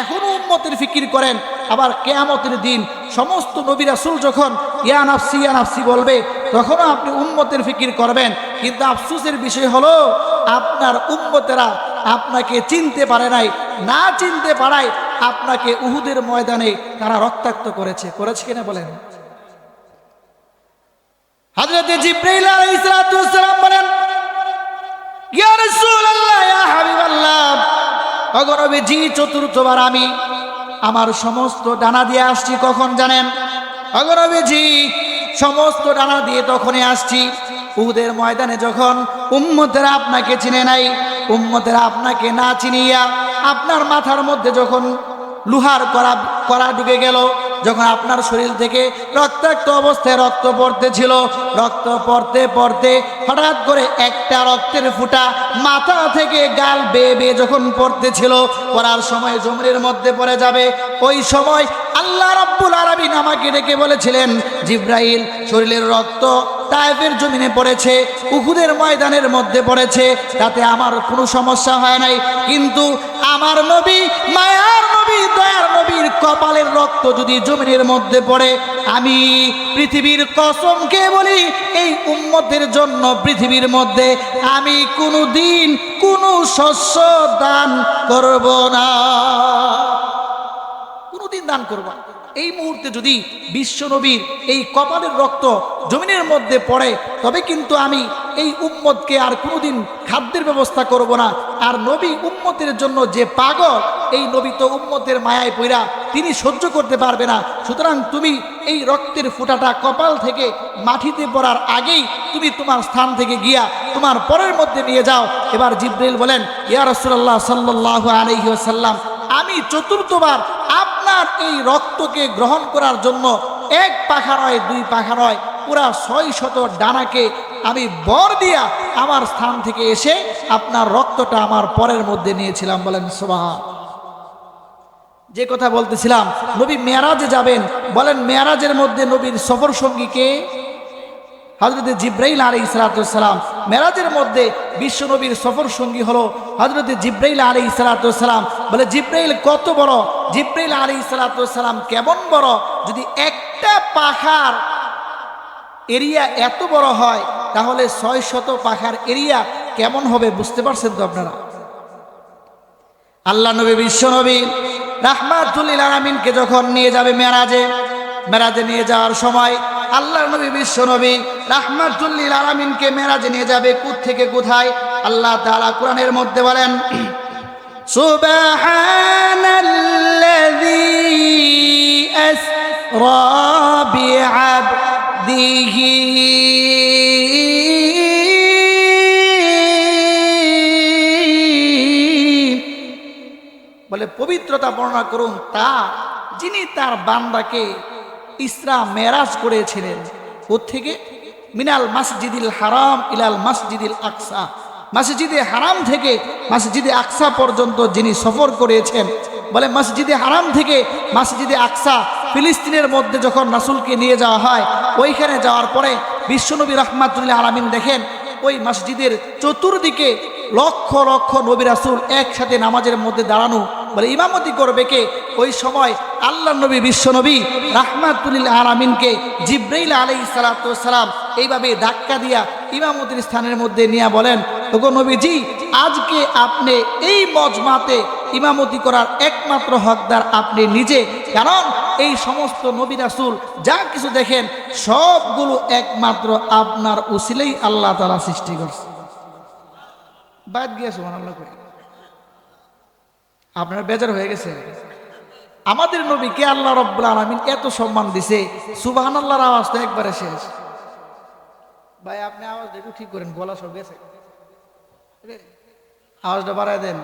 এখনো উম্মতের ফিকির করেন, আবার কিয়ামতের দিন সমস্ত নবী রাসূল যখন ইয়া নাফসি বলবে, তখনও আপনি উম্মতের ফিকির করবেন। কিন্তু আফসোসের বিষয় হলো আপনার উম্মতেরা আপনাকে চিনতে পারে নাই, না চিনতে পারায় আপনাকে উহুদের ময়দানে তারা রক্তাক্ত করেছে কিনা বলেন? হযরত জিবরাইল আলাইহিস সালাম বলেন, ইয়া রাসূলুল্লাহ, ইয়া হাবিবাল্লাহ, ওগো নবীজি, চতুর্থবার আমি আমার সমস্ত ডানা দিয়ে আসছি। কখন জানেন? ওগো নবীজি, সমস্ত ডানা দিয়ে তখনই আসছি উহুদের ময়দানে যখন উম্মতেরা আপনাকে চিনে নাই, উম্মতেরা আপনাকে না চিনিয়া আপনার মাথার মধ্যে যখন লোহার কড়া ঢুকে গেল, যখন আপনার শরীর থেকে রক্তাক্ত অবস্থায় রক্ত পড়তেছিল, রক্ত পড়তে পড়তে হঠাৎ করে একটা রক্তের ফুঁটা মাথা থেকে গাল বেয়ে বেয়ে যখন পড়তেছিল, পড়ার সময় জমিনের মধ্যে পড়ে যাবে, ওই সময় আল্লাহ রাব্বুল আলামিন আমাকে ডেকে বলেছিলেন, জিব্রাইল, শরীরের রক্ত তায়েফের জমিনে পড়েছে, উহুদের ময়দানের মধ্যে পড়েছে, তাতে আমার কোনো সমস্যা হয় নাই, কিন্তু আমার নবী, মায়ার নবী, দয়ার নবীর কপালের রক্ত যদি জমিনের মধ্যে পড়ে, আমি পৃথিবীর কসম খেয়ে বলি, এই উম্মতের জন্য পৃথিবীর মধ্যে আমি কোনো দিন কোনো শস্য দান করব না, কোনোদিন দান করব না। এই মুহূর্তে যদি বিশ্বনবীর এই কপালের রক্ত জমিনের মধ্যে পড়ে, তবে কিন্তু আমি এই উম্মতকে আর কোনোদিন খাদ্যের ব্যবস্থা করব না। আর নবী উম্মতের জন্য যে পাগল, এই নবী তো উম্মতের মায়ায় পইরা তিনি সহ্য করতে পারবে না। সুতরাং তুমি এই রক্তের ফোঁটাটা কপাল থেকে মাটিতে পড়ার আগেই তুমি তোমার স্থান থেকে গিয়া তোমার পরের মধ্যে নিয়ে যাও। এবার জিবরাইল বলেন, ইয়া রাসূলুল্লাহ সাল্লাল্লাহু আলাইহি ওয়াসাল্লাম, আমি চতুর্থবার আপনার এই রক্তকে গ্রহণ করার জন্য 1 পাখা নয়, 2 পাখা নয়, পুরা 600 ডানাকে আমি বর দিয়া আমার স্থান থেকে এসে আপনার রক্তটা আমার পরের মধ্যে নিয়েছিলাম। বলেন সুবহান। যে কথা বলতেছিলাম, নবী মেরাজে যাবেন, বলেন মেরাজের মধ্যে নবীর সফর সঙ্গী কে? হযরত জিবরাইল আলাইহিস সালাম। মেরাজের মধ্যে বিশ্ব নবীর সফর সঙ্গী হলো হযরত জিবরাইল আলাইহিস সালাম। বলে জিবরাইল কত বড়? জিবরাইল আলাইহিস সালাম কেমন বড়? যদি একটা পাখার এরিয়া এত বড় হয়, তাহলে 600 পাখার এরিয়া কেমন হবে বুঝতে পারছেন তো আপনারা? আল্লাহ নবী, বিশ্ব নবী রাহমাতুল লিল আলামিনকে যখন নিয়ে যাবে মেরাজে নিয়ে যাওয়ার সময় আল্লাহর নবী, বিশ্ব নবী রাহমাতুল লিল আলামিনকে মেরাজে নিয়ে যাবে থেকে কোথায়? আল্লাহ তাআলা কোরআনের মধ্যে বলেন, সুবহানাল্লাযী আসরা বিআবদিহি বলে পবিত্রতা বর্ণনা করুন তা, যিনি তার বান্দাকে ইসরা মেরাজ করেছিলেন। কোত্থেকে? মিনাল মাসজিদিল হারাম ইলাল মাসজিদিল আকসা, মসজিদে হারাম থেকে মসজিদে আকসা পর্যন্ত যিনি সফর করেছেন। বলে মসজিদে হারাম থেকে মসজিদে আকসা, ফিলিস্তিনের মধ্যে যখন রাসূলকে নিয়ে যাওয়া হয়, ওইখানে যাওয়ার পরে বিশ্বনবী রাহমাতুল লিল আলামিন দেখেন ওই মসজিদের চতুর্দিকে লক্ষ লক্ষ নবী রাসূল একসাথে নামাজের মধ্যে দাঁড়ানো। বলে ইমামতি করবে কে? ওই সময় আল্লাহ নবী, বিশ্ব নবী রাহমাতুল লিল আলামিনকে জিবরাইল আলাইহিস সালাম এইভাবে ধাক্কা দিয়া ইমামতির স্থানের মধ্যে নিয়ে বলেন, ওগো নবীজি, আজকে আপনি এই মজমাতে ইমামতি করার একমাত্র হকদার আপনি নিজে, কারণ এই সমস্ত নবী রাসূল যা কিছু দেখেন সবগুলো একমাত্র আপনার উসিলেই আল্লাহ তাআলা সৃষ্টি করছে। বাদ গিয়া সুবহানাল্লাহ কই, আপনার বেজার হয়ে গেছে? আমাদের নবীকে আল্লাহ রাব্বুল আলামিন এত সম্মান দিছে, সুবহানাল্লাহর আওয়াজ তো একবারে শেষ। ভাই আপনি আওয়াজটা একটু ঠিক করেন, গলা সব গেছে, আওয়াজটা বাড়ায় দেন।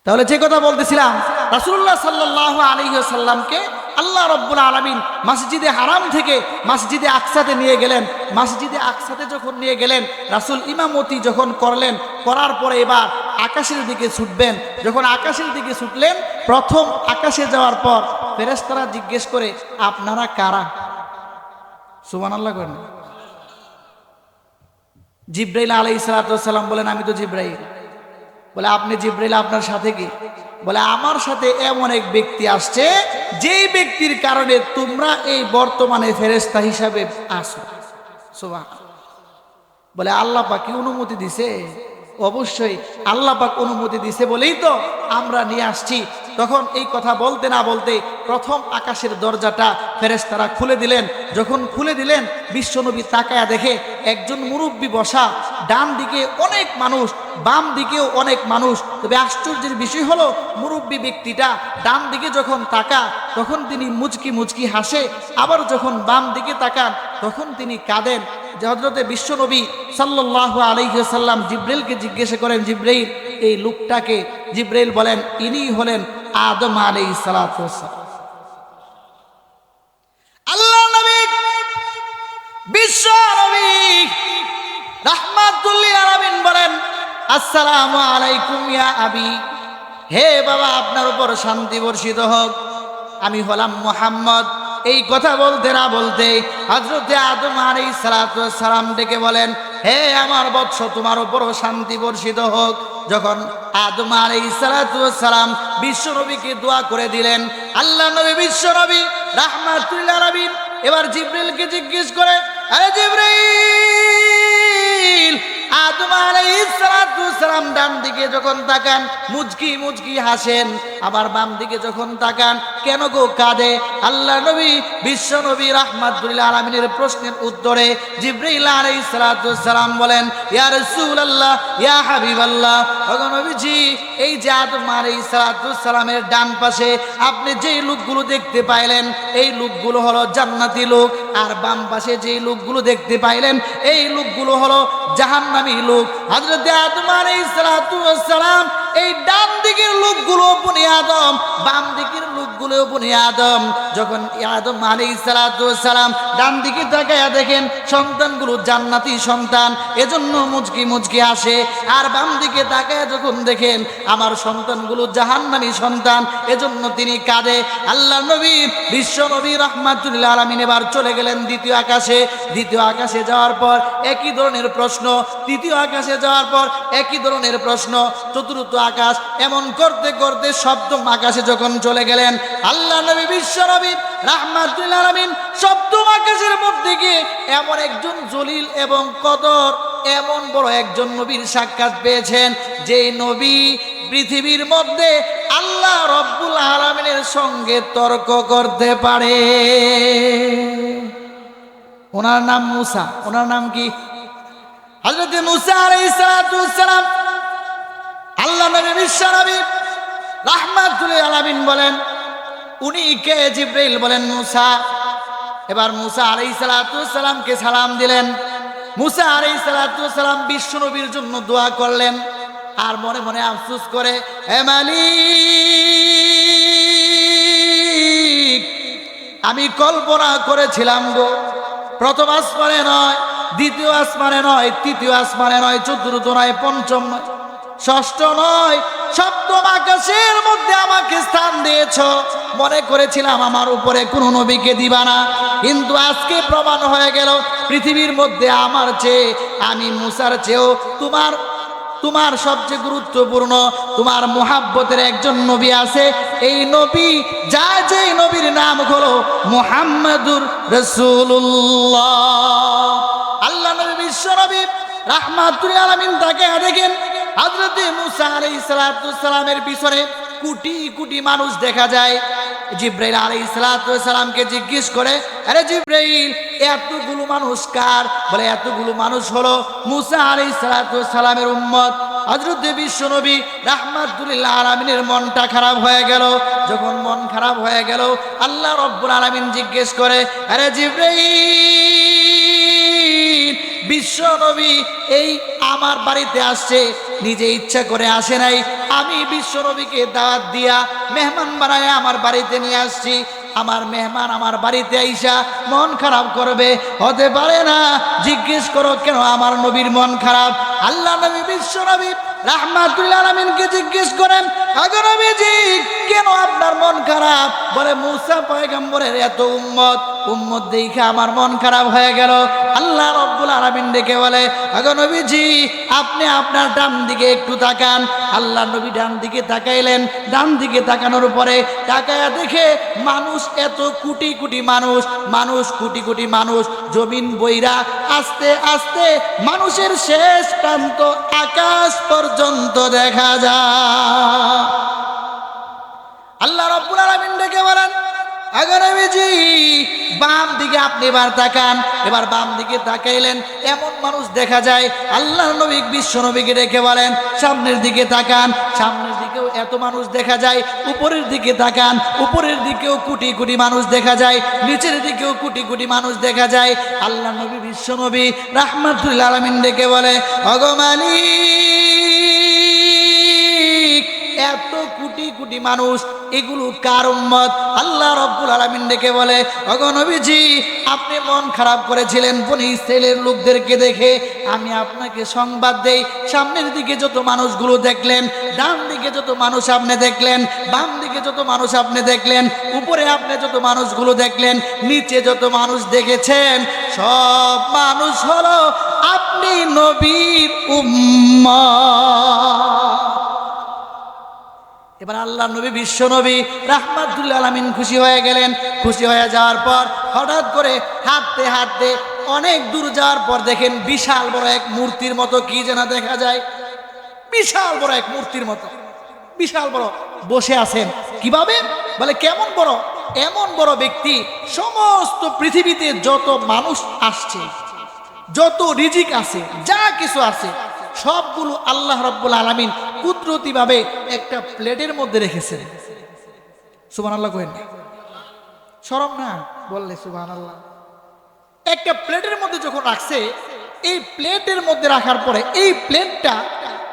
তাহলে যে কথা বলতেছিলাম, রাসূলুল্লাহ সাল্লাল্লাহু আলাইহি ওয়াসাল্লামকে আল্লাহ রাব্বুল আলামিন মসজিদে হারাম থেকে মসজিদে আকসাতে নিয়ে গেলেন। মসজিদে আকসাতে যখন নিয়ে গেলেন, রাসূল ইমামতি যখন করলেন, করার পরে এবার আকাশের দিকে ছুটবেন। যখন আকাশের দিকে ছুটলেন, প্রথম আকাশে যাওয়ার পর ফেরেশতারা জিজ্ঞেস করে, আপনারা কারা? সুবহানাল্লাহ করেন। জিবরাইল আলাইহিস সালাতু ওয়াস সালাম বলেন, আমি তো জিবরাইল। বলে, আপনি জিবরাইল, আপনার সাথে কি? বলে, আমার সাথে এমন এক ব্যক্তি আসছে যেই ব্যক্তির কারণে তোমরা এই বর্তমানে ফেরেশতা হিসাবে আসো। সুবহানাল্লাহ। বলে, আল্লাহ পাক কি অনুমতি দিছে? অবশ্যই আল্লাহ পাক অনুমতি দিছে বলেই তো আমরা নিয়ে আসছি। তখন এই কথা বলতে না বলতে প্রথম আকাশের দরজাটা ফেরেশতারা খুলে দিলেন। যখন খুলে দিলেন, বিশ্বনবী তাকায়া দেখে একজন মুরব্বী বসা, ডান দিকে অনেক মানুষ, বাম দিকেও অনেক মানুষ। তবে আশ্চর্যের বিষয় হলো, মুরব্বী ব্যক্তিটা ডান দিকে যখন তাকান তখন তিনি মুচকি মুচকি হাসে, আবার যখন বাম দিকে তাকান তখন তিনি কাঁদেন। যে হযরতে বিশ্বনবী সাল্লাল্লাহু আলাইহি ওয়াসাল্লাম জিবরাইলকে জিজ্ঞাসা করেন, জিবরাইল, এই লোকটাকে? জিবরাইল বলেন, ইনি হলেন আদম আলাইহিস সালাতু ওয়াসসালাম। আল্লাহ নবী, বিশ্ব নবী রাহমাতুল লিল আলামিন বলেন, আসসালামু আলাইকুম ইয়া আবি। হে বাবা, আপনার উপর শান্তি বর্ষিত হোক। আমি হলাম মুহাম্মদ। এই কথা বলতে না বলতে হযরতে আদম আলাইহিস সালাতু ওয়াস সালাম ডেকে বলেন, হে আমার বৎস, তোমার উপরও শান্তি বর্ষিত হোক। যখন আদম আলাইহিস সালাতু ওয়াস সালাম বিশ্ব নবীকে দোয়া করে দিলেন, আল্লাহ নবী বিশ্ব নবী রাহমাতুল লিল আলামিন এবার জিবরাইলকে জিজ্ঞেস করে, আরে জিবরাইল, আদম আলাইহিস সালাতু ওয়াস সালাম ডান দিকে যখন তাকান মুচকি মুচকি হাসেন, আবার বাম দিকে যখন তাকান কেন গো কাঁদে? আল্লাহ নবী বিশ্ব নবী রাহমাতুল লিল আলামিনের প্রশ্নের উত্তরে জিবরাইল আলাইহিস সালাতু ওয়াস সালাম বলেন, ইয়া রাসূলুল্লাহ, ইয়া হাবিবাল্লাহ, ওগো নবীজি, এই যে আদম আলাইহিস সালাতু ওয়াস সালামের ডান পাশে আপনি যেই লোকগুলো দেখতে পাইলেন, এই লোকগুলো হলো জান্নাতি লোক, আর বাম পাশে যেই লোকগুলো দেখতে পাইলেন এই লোকগুলো হলো জাহান্নামী লোক। হযরত আদম আলাইহিস সালাতু ওয়াস সালাম এই ডান দিকের লোকগুলো বনি আদম, বাম দিকের লোকগুলো বনি আদম। যখন আদম আলাইহিস সালাতু ওয়াস সালাম ডান দিকে তাকায়া দেখেন সন্তানগুলো জান্নাতি সন্তান, এজন্য মুচকি মুচকি আসে। আর বাম দিকে তাকায়া যখন দেখেন আমার সন্তানগুলো জাহান্নামী সন্তান, এজন্য তিনি কাঁদে। আল্লাহ নবী বিশ্ব নবী রাহমাতুল লিল আলামিন এবার চলে গেলেন দ্বিতীয় আকাশে। দ্বিতীয় আকাশে যাওয়ার পর একই ধরনের প্রশ্ন, তৃতীয় আকাশে যাওয়ার পর একই ধরনের প্রশ্ন, চতুর্থ আকাশ, এমন করতে করতে সপ্তম আকাশে যখন চলে গেলেন আল্লাহ নবী বিশ্ব নবী রাহমাতুল লিল আলামিন সপ্তম আকাশের মধ্যে গিয়ে এমন একজন জলিল এবং কদর, এমন বড় একজন নবীর সাক্ষাৎ পেয়েছেন, যেই নবী পৃথিবীর মধ্যে আল্লাহ রব্বুল আলামিনের সঙ্গে তর্ক করতে পারে। ওনার নাম মুসা। ওনার নাম কি? হযরত মুসা আলাইহিস সালাতু ওয়াস সালাম। আল্লাহ নবী বিশ্ব নবী রাহমাতুল লিল আলামিন বলেন, উনি কে? জিবরাইল বলেন, মুসা। এবার মুসা আলাইহিস সালাতু ওয়াস সালামকে সালাম দিলেন। মুসা আলাইহিস সালাতু ওয়াস সালাম বিশ্ব নবীর জন্য দোয়া করলেন, আর মনে মনে আফসোস করে, হে মালিক, আমি কল্পনা করেছিলাম গো, প্রথম আসমানে নয়, দ্বিতীয় আসমানে নয়, তৃতীয় আসমানে নয়, চতুর্থ নয়, পঞ্চম নয়, ষষ্ঠ নয়, সপ্তম আকাশের মধ্যে আমাকে স্থান দিয়েছ। মনে করেছিলাম আমার উপরে কোনো নবীকে দিবা না, কিন্তু আজকে প্রমাণ হয়ে গেল পৃথিবীর মধ্যে আমার চেয়ে, আমি মুসার চেয়েও তোমার সবচেয়ে গুরুত্বপূর্ণ, তোমার মুহাব্বতের একজন নবী আছে। এই নবী, যে নবীর নাম হলো মুহাম্মাদুর রাসূলুল্লাহ। আল্লাহ নবী বিশ্ব নবী রাহমাতুল লিল আলামিন তাকে দেখেন হযরত মুসা আলাইহিস সালাতু ওয়াস সালামের পিছনে কোটি কোটি মানুষ দেখা যায়। জিবরাইল আলাইহিস সালাতু ওয়াস সালামকে জিজ্ঞেস করে, আরে জিবরাইল, এতগুলো মানুষ কার? বলে, এতগুলো মানুষ হলো মুসা আলাইহিস সালাতু ওয়াস সালামের উম্মত। হযরত বিশ্ব নবী রাহমাতুল লিল আলামিনের মনটা খারাপ হয়ে গেল। যখন মন খারাপ হয়ে গেল, আল্লাহ রব্বুল আলামিন জিজ্ঞেস করে, আরে জিবরাইল, বিশ্ব নবী এই আমার বাড়িতে আসছে, নিজে ইচ্ছা করে আসে নাই, আমি বিশ্বনবীকে দাওয়াত দিয়া মেহমান বানায় আমার বাড়িতে নিয়ে আসছি, আমার মেহমান আমার বাড়িতে আইসা মন খারাপ করবে? হতে পারে না। জিজ্ঞেস করো কেন আমার নবীর মন খারাপ? আল্লাহ নবী বিশ্বনবী রাহমাতুল্লিল আলামিনকে জিজ্ঞেস করেন, আগো নবীজি কেন আপনার মন খারাপ? বলে মুসা পয়গম্বরের এত উম্মত দেখে আমার মন খারাপ হয়ে গেল। আল্লাহ রাব্বুল আলামিন ডেকে বলে, আগো নবীজি আপনি আপনার ডান দিকে একটু তাকান। আল্লাহ নবী ডান দিকে তাকাইলেন। ডান দিকে তাকানোর পরে তাকায়া দেখে মানুষ এত কোটি কোটি মানুষ কোটি কোটি মানুষ, জমিন বইরা আস্তে আস্তে মানুষের শেষ প্রান্ত আকাশ পর্যন্ত দেখা যায়। আল্লাহ রাব্বুল আলামিন ডেকে বলেন, আগো নবীজি বাম দিকে আপনি এবার তাকান। এবার বাম দিকে তাকাইলেন, এমন মানুষ দেখা যায়। আল্লাহ নবী বিশ্ব নবীকে ডেকে বলেন, সামনের দিকে তাকান। সামনের দিকেও এত মানুষ দেখা যায়। উপরের দিকে তাকান, উপরের দিকেও কোটি কোটি মানুষ দেখা যায়। নিচের দিকেও কোটি কোটি মানুষ দেখা যায়। আল্লাহ নবী বিশ্ব নবী রাহমাতুল আলামিন ডেকে বলে, ওগো মালিক এত কোটি কোটি মানুষ এগুলো কার উম্মত? আল্লাহ রাব্বুল আলামিন ডেকে বলে, ওগো নবীজি আপনি মন খারাপ করেছিলেন বনি ইসরাইলের লোকদেরকে দেখে, আমি আপনাকে সংবাদ দেই সামনের দিকে যত মানুষগুলো দেখলেন, ডান দিকে যত মানুষ আপনি দেখলেন, বাম দিকে যত মানুষ আপনি দেখলেন, উপরে আপনি যত মানুষগুলো দেখলেন, নিচে যত মানুষ দেখেছেন, সব মানুষ হলো আপনি নবীর উম্মত। এবার আল্লাহ নবী বিশ্ব নবী রাহমাতুল আলামিন খুশি হয়ে গেলেন। খুশি হয়ে যাওয়ার পর হঠাৎ করে হাঁটতে হাঁটতে অনেক দূর যাওয়ার পর দেখেন বিশাল বড় এক মূর্তির মতো কি যেন দেখা যায়। বিশাল বড় এক মূর্তির মতো, বিশাল বড় বসে আছেন। কিভাবে? বলে কেমন বড়? এমন বড় ব্যক্তি সমস্ত পৃথিবীতে যত মানুষ আসছে, যত রিজিক আছে, যা কিছু আছে সবগুলো আল্লাহ রাব্বুল আলামিন কুদরতিভাবে একটা প্লেটের মধ্যে রেখেছেন। সুবহানাল্লাহ কইেন না, শরম না বললে সুবহানাল্লাহ। একটা প্লেটের মধ্যে যখন রাখছে, এই প্লেটের মধ্যে রাখার পরে এই প্লেটটা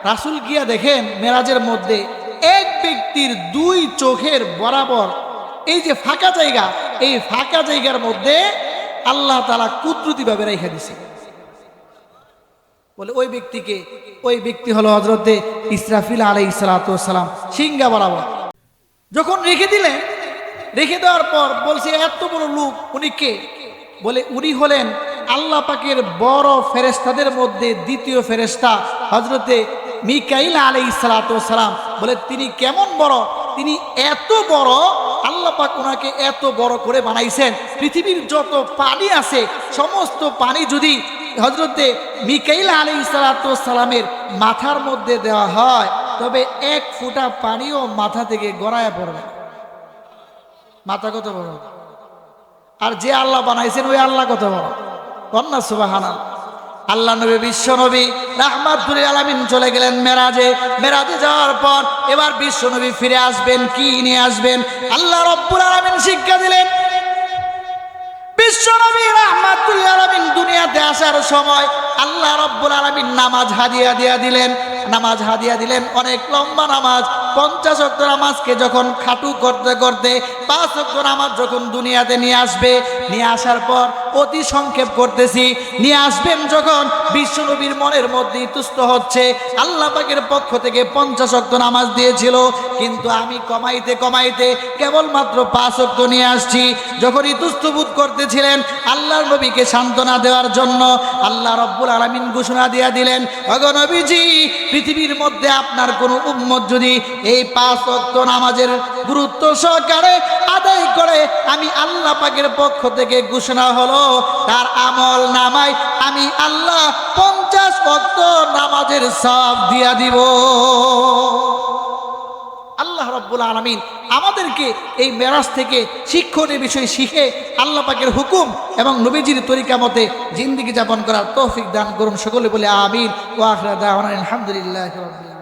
রাসূল গিয়া দেখেন মেরাজের মধ্যে এক ব্যক্তির দুই চোখের বরাবর এই যে ফাঁকা জায়গা, এই ফাঁকা জায়গার মধ্যে আল্লাহ তাআলা কুদরতিভাবে রেখে দিয়েছে। বলে ওই ব্যক্তি হলো হযরতে ইসরাফিল আলাইহিস সালাতু ওয়াস সালাম, সিংহা বরাবর। যখন রেখে দিলেন, রেখে দেওয়ার পর বলছে এত বড় লোক উনি কে? বলে উনি হলেন আল্লাহ পাকের বড় ফেরেশতাদের মধ্যে দ্বিতীয় ফেরেশতা হযরতে মিকাইল আলাইহিস সালাতু ওয়াস সালাম। বলে তিনি কেমন বড়? তিনি এত বড়, আল্লাহ পাক ওনাকে এত বড় করে বানাইছেন। পৃথিবীর যত পানি আছে সমস্ত পানি যদি হযরতে মিকাইল আলাইহিস সালাতু ওয়াস সালামের মাথার মধ্যে দেওয়া হয়, তবে এক ফোঁটা পানিও মাথা থেকে গড়ায়া পড়বে না। মাথা কত বড়! আর যে আল্লাহ বানাইছেন ওই আল্লাহ কত বড়! কন্যা সুবহানাল্লাহ। আল্লাহ নবী বিশ্ব নবী রাহমাতুল আলামিন চলে গেলেন মেরাজে। মেরাজে যাওয়ার পর এবার বিশ্ব নবী ফিরে আসবেন, কি নিয়ে আসবেন? আল্লাহ রাব্বুল আলামিন শিক্ষা দিলেন। বিশ্ব নবী রাহমাতুল আলামিন দুনিয়াতে আসার সময় আল্লাহ রাব্বুল আলামিন নামাজ হাদিয়া দিয়া দিলেন। নামাজ হাদিয়া দিলেন, অনেক লম্বা নামাজ। 50 ওয়াক্ত নামাজকে যখন খাটু করতে করতে 5 ওয়াক্ত নামাজ যখন দুনিয়াতে নিয়ে আসবে, নিয়ে আসার পর অতি সংক্ষেপ করতেছি, নিয়ে আসবেন যখন বিশ্ব নবীর মনের মধ্যে ইতস্ত হচ্ছে আল্লাহ পাকের পক্ষ থেকে 50 ওয়াক্ত নামাজ দিয়েছিল, কিন্তু আমি কমাইতে কমাইতে কেবলমাত্র 5 ওয়াক্ত নিয়ে আসছি। যখন ইতস্ত বোধ করতেছিলেন আল্লাহর নবীকে সান্ত্বনা দেওয়ার জন্য আল্লাহ রাব্বুল আলামিন ঘোষণা দিয়া দিলেন, ওগো নবীজি পৃথিবীর মধ্যে আপনার কোনো উম্মত যদি এই 5 ওয়াক্ত নামাজের গুরুত্ব সহকারে আদায় করে, আমি আল্লাহ পাকের পক্ষ থেকে ঘোষণা হলো তার আমল নামায় আমি আল্লাহ 50 ওয়াক্ত নামাজের সওয়াব দিয়া দিব। আল্লাহ রাব্বুল আলামিন আমাদেরকে এই মেরাজ থেকে শিক্ষণীয় বিষয় শিখে আল্লাহ পাকের হুকুম এবং নবীজির তরিকা মতে জিন্দেগি যাপন করার তৌফিক দান করুন। সকলে বলে আমিন। ওয়া আখিরু দাওয়ানা আলহামদুলিল্লাহি রাব্বিল আলামিন।